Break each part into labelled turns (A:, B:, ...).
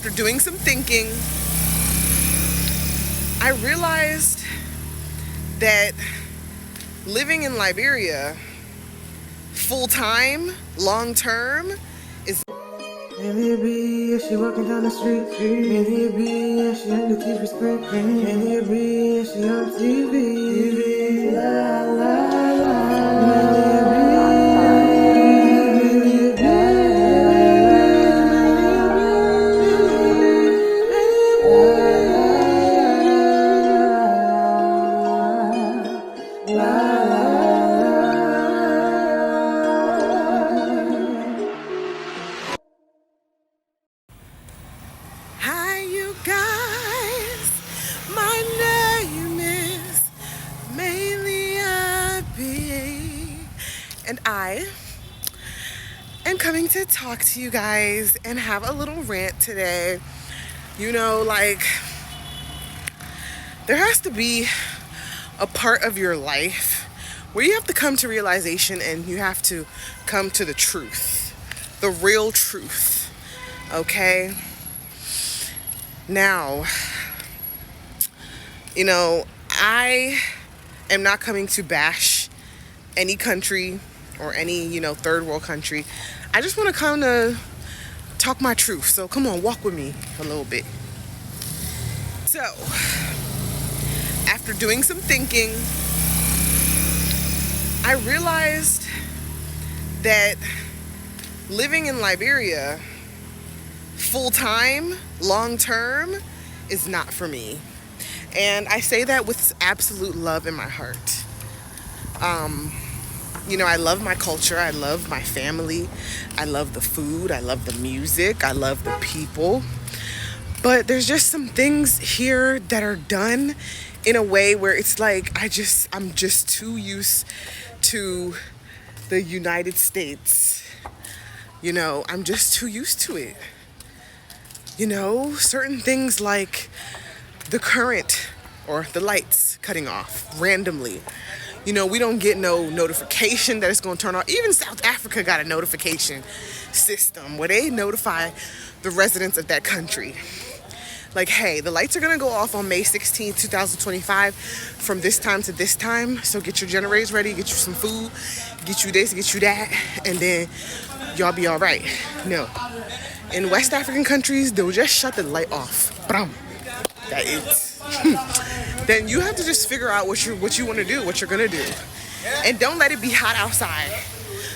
A: after doing some thinking, I realized that living in Liberia full-time, long-term is...
B: Maybe she walking down the street. Maybe she on the TV screen. Maybe she on TV. La la la.
A: Hi, you guys. My name is Maelia, and I am coming to talk to you guys and have a little rant today. You know, like, there has to be a part of your life where you have to come to realization and you have to come to the truth, the real truth, okay? Now, you know, I am not coming to bash any country or any, third world country. I just want to come to talk my truth. So come on, walk with me a little bit. So, after doing some thinking, I realized that living in Liberia full-time, long-term is not for me. And I say that with absolute love in my heart. I love my culture. I love my family. I love the food. I love the music. I love the people. But there's just some things here that are done in a way where it's like I'm just too used to the United States. I'm just too used to it. Certain things like the current or the lights cutting off randomly. We don't get no notification that it's going to turn off. Even South Africa got a notification system where they notify the residents of that country. Like, hey, the lights are going to go off on May 16th, 2025 from this time to this time. So get your generators ready, get you some food, get you this, get you that, and then y'all be all right. No. In West African countries, they'll just shut the light off. Bam. That is. Then you have to just figure out what you want to do, what you're going to do. And don't let it be hot outside.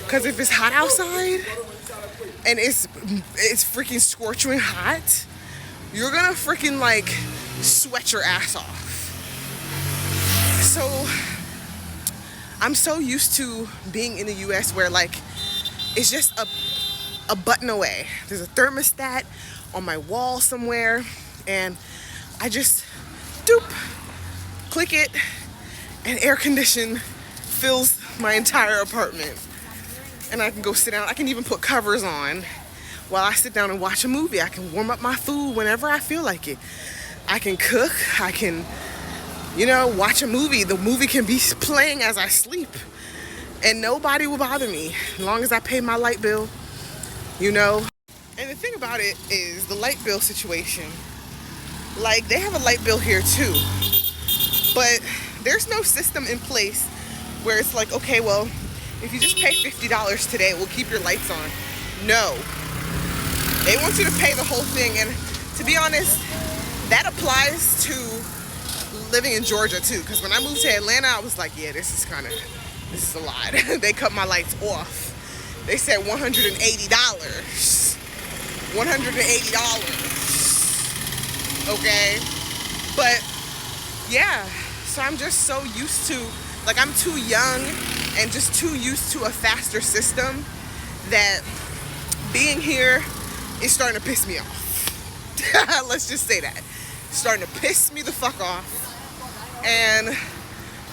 A: Because if it's hot outside and it's freaking scorching hot, you're going to freaking sweat your ass off. So I'm so used to being in the US where it's just a button away. There's a thermostat on my wall somewhere, and I just click it, and air condition fills my entire apartment. And I can go sit down. I can even put covers on while I sit down and watch a movie. I can warm up my food whenever I feel like it. I can cook. I can, watch a movie. The movie can be playing as I sleep, and nobody will bother me as long as I pay my light bill. And the thing about it is the light bill situation. They have a light bill here too, but there's no system in place where it's like, okay, well, if you just pay $50 today, we'll keep your lights on. No. They want you to pay the whole thing, and to be honest, that applies to living in Georgia too, because when I moved to Atlanta, I was like, yeah, this is a lot. They cut my lights off. They said $180. $180. Okay? But, yeah. So I'm just so used to, I'm too young and just too used to a faster system that being here is starting to piss me off. Let's just say that. It's starting to piss me the fuck off. And,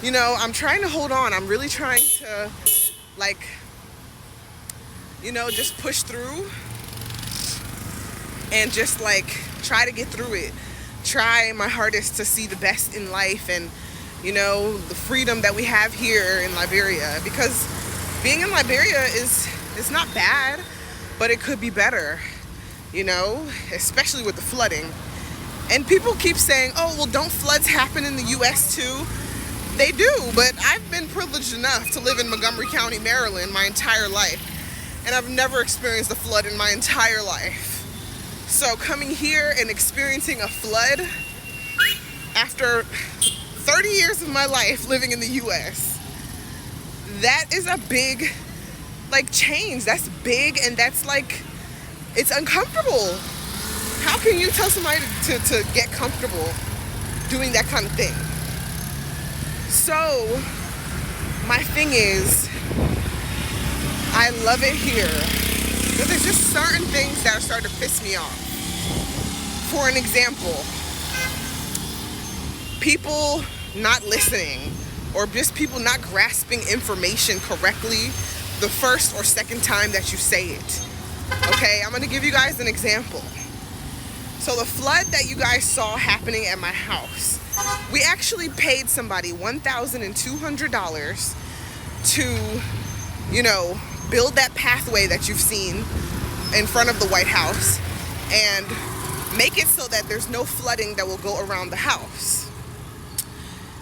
A: I'm trying to hold on. I'm really trying to, just push through and just try to get through it. Try my hardest to see the best in life and, the freedom that we have here in Liberia. Because being in Liberia is not bad, but it could be better. you know, especially with the flooding. And people keep saying, oh, well, don't floods happen in the US too? They do, but I've been privileged enough to live in Montgomery County, Maryland my entire life, and I've never experienced a flood in my entire life. So coming here and experiencing a flood after 30 years of my life living in the US, that is a big, like, change. That's big, and that's like, it's uncomfortable. How can you tell somebody to get comfortable doing that kind of thing? So, my thing is, I love it here, but there's just certain things that are starting to piss me off. For an example, people not listening, or just people not grasping information correctly the first or second time that you say it. Okay, I'm gonna give you guys an example. So the flood that you guys saw happening at my house, we actually paid somebody $1,200 to, you know, build that pathway that you've seen in front of the White House and make it so that there's no flooding that will go around the house.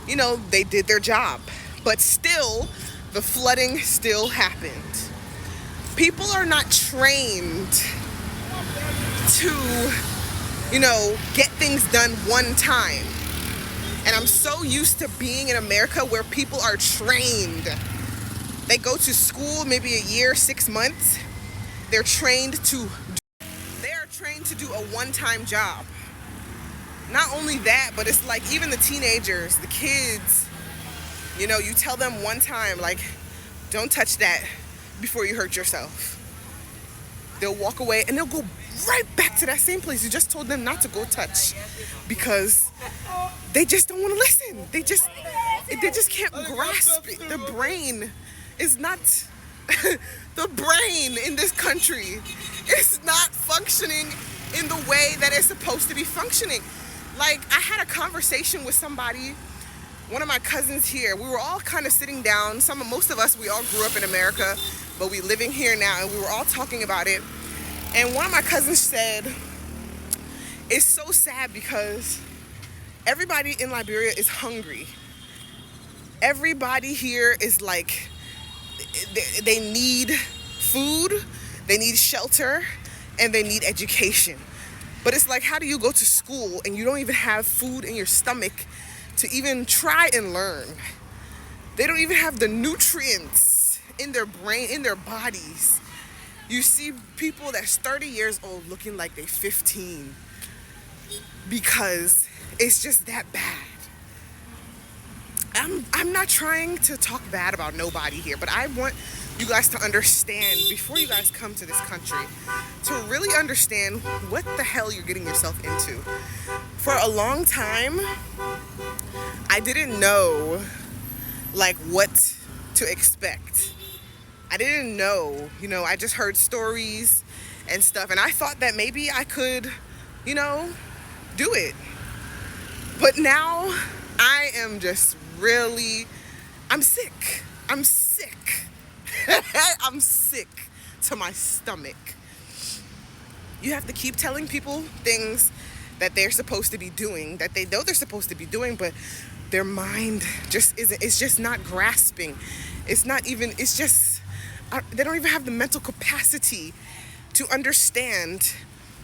A: You know, they did their job, but still, the flooding still happened. People are not trained to, you know, get things done one time. And I'm so used to being in America where people are trained. They go to school maybe a year, 6 months. They are trained to do a one-time job. Not only that, but it's like even the teenagers, the kids, you know, you tell them one time, like, don't touch that before you hurt yourself. They'll walk away and they'll go right back to that same place you just told them not to go touch, because they just don't want to listen. They just can't grasp it. The brain is not the brain in this country is not functioning in the way that it's supposed to be functioning. Like, I had a conversation with somebody, one of my cousins here. We were all kind of sitting down. Most of us, we all grew up in America, but we living here now, and we were all talking about it. And one of my cousins said, it's so sad because everybody in Liberia is hungry. Everybody here is like, they need food, they need shelter, and they need education. But it's like, how do you go to school and you don't even have food in your stomach to even try and learn? They don't even have the nutrients in their brain, in their bodies. You see people that's 30 years old looking like they're 15 because it's just that bad. I'm not trying to talk bad about nobody here, but I want you guys to understand, before you guys come to this country, to really understand what the hell you're getting yourself into. For a long time, I didn't know, like, what to expect. I didn't know, you know, I just heard stories and stuff, and I thought that maybe I could, you know, do it. But now I am just really, I'm sick. I'm sick. I'm sick to my stomach. You have to keep telling people things that they're supposed to be doing, that they know they're supposed to be doing, but their mind just isn't, it's just not grasping. It's not even, it's just, they don't even have the mental capacity to understand,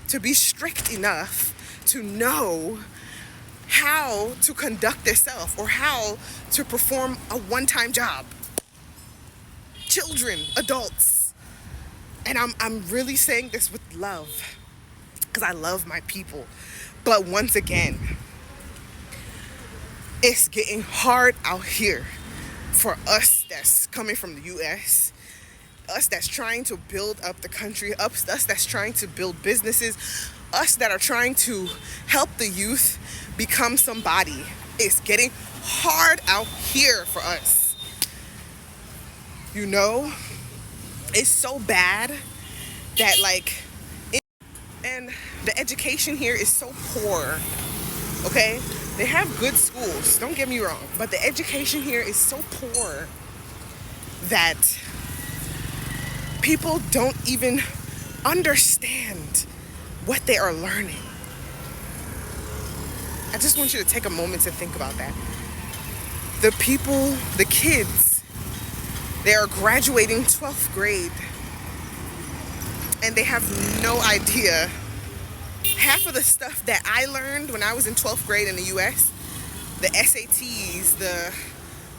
A: to be strict enough to know how to conduct themselves or how to perform a one-time job. Children, adults. And I'm really saying this with love, because I love my people. But once again, it's getting hard out here for us that's coming from the US, us that's trying to build up the country, us that's trying to build businesses, us that are trying to help the youth become somebody. It's getting hard out here for us. You know, it's so bad that, like, and the education here is so poor, okay? They have good schools, don't get me wrong, but the education here is so poor that people don't even understand what they are learning. I just want you to take a moment to think about that. The people, the kids, they are graduating 12th grade and they have no idea. Half of the stuff that I learned when I was in 12th grade in the US, the SATs,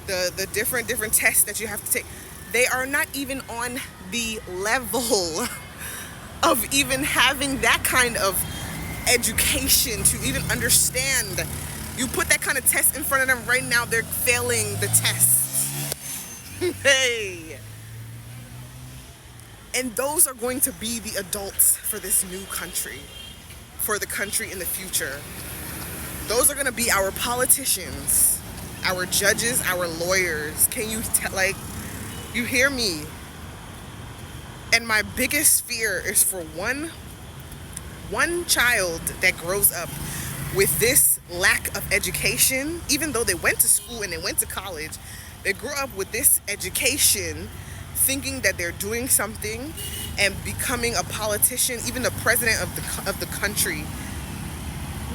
A: the different tests that you have to take, they are not even on the level of even having that kind of education to even understand. You put that kind of test in front of them right now, they're failing the test. Hey. And those are going to be the adults for this new country, for the country in the future. Those are going to be our politicians, our judges, our lawyers. Can you you hear me? And my biggest fear is for one child that grows up with this lack of education, even though they went to school and they went to college, they grew up with this education, thinking that they're doing something and becoming a politician, even the president of the country.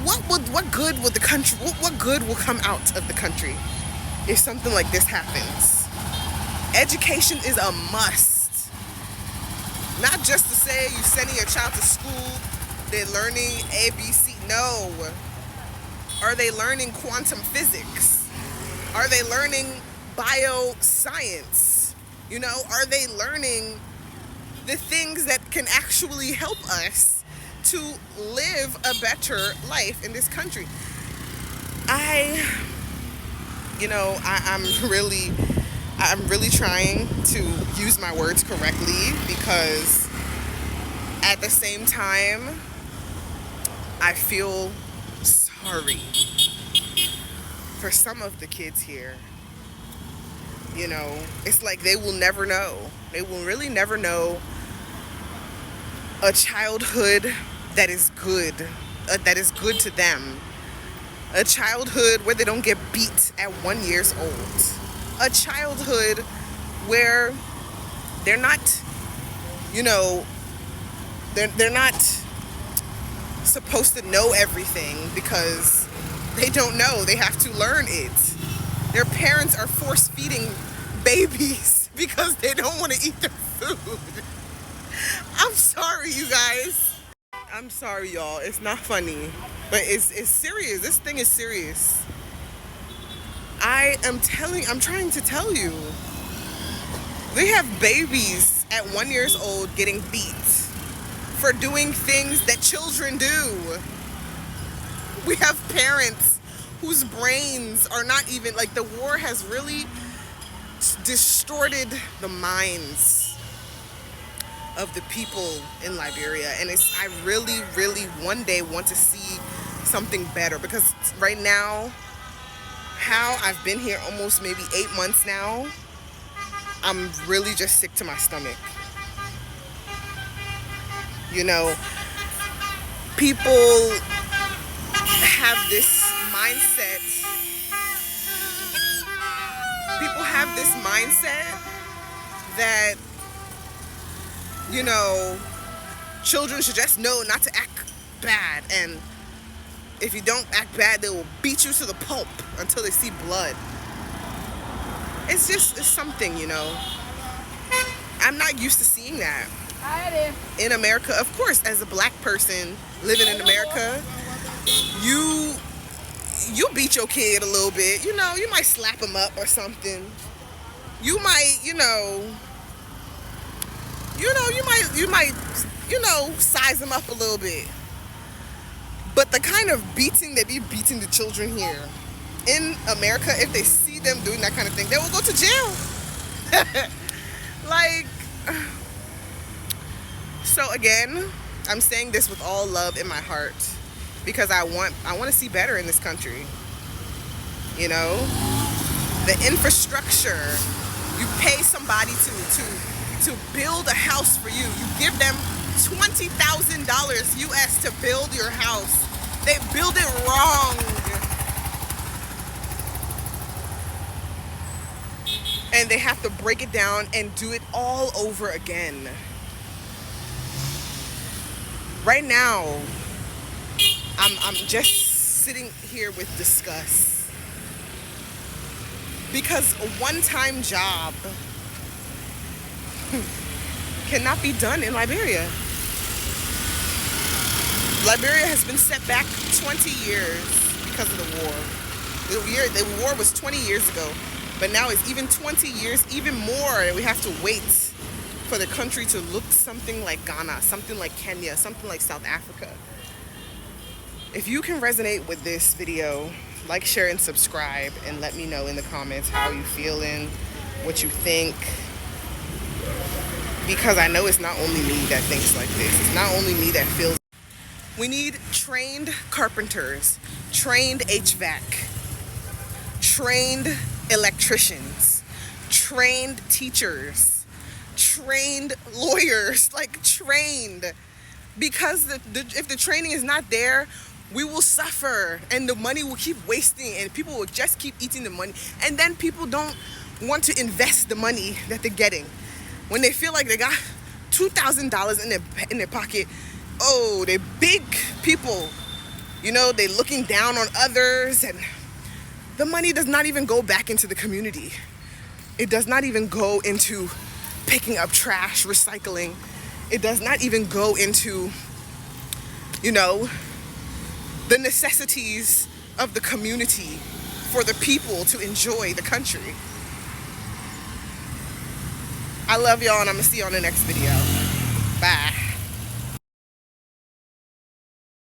A: What good will the country? What good will come out of the country if something like this happens? Education is a must. Not just to say you're sending your child to school, they're learning ABC. No. Are they learning quantum physics? Are they learning bioscience? You know, are they learning the things that can actually help us to live a better life in this country? I'm really trying to use my words correctly, because at the same time, I feel sorry for some of the kids here. You know, it's like they will never know. They will really never know a childhood that is good to them. A childhood where they don't get beat at 1 year old. A childhood where they're not, they're not supposed to know everything because they don't know. They have to learn it. Their parents are force feeding babies because they don't want to eat their food. I'm sorry, you guys. I'm sorry, y'all. It's not funny, but it's serious. This thing is serious. I'm trying to tell you. We have babies at 1 year old getting beat for doing things that children do. We have parents whose brains are not even, the war has really distorted the minds of the people in Liberia. And I really, really one day want to see something better, because right now, how I've been here almost maybe 8 months now, I'm really just sick to my stomach. People have this mindset. People have this mindset that, children should just know not to act bad. And if you don't act bad, they will beat you to the pulp until they see blood. It's something, I'm not used to seeing that. In America, of course, as a black person living in America, you beat your kid a little bit. You might slap him up or something. You might, you might size him up a little bit. But the kind of beating they be beating the children here in America, if they see them doing that kind of thing, they will go to jail. So again, I'm saying this with all love in my heart, because I want to see better in this country. The infrastructure. You pay somebody to build a house for you. You give them $20,000 US to build your house. They build it wrong. And they have to break it down and do it all over again. Right now, I'm just sitting here with disgust because a one-time job cannot be done in Liberia. Liberia has been set back 20 years because of the war. The war was 20 years ago, but now it's even 20 years, even more. We have to wait for the country to look something like Ghana, something like Kenya, something like South Africa. If you can resonate with this video, like, share, and subscribe, and let me know in the comments how you feeling, what you think. Because I know it's not only me that thinks like this. It's not only me that feels. We need trained carpenters, trained HVAC, trained electricians, trained teachers, trained lawyers, like trained. Because if the training is not there, we will suffer and the money will keep wasting and people will just keep eating the money. And then people don't want to invest the money that they're getting. When they feel like they got $2,000 in their pocket, oh, they're big people. You know, they're looking down on others, and the money does not even go back into the community. It does not even go into picking up trash, recycling. It does not even go into, you know, the necessities of the community for the people to enjoy the country. I love y'all, and I'm gonna see you on the next video. Bye.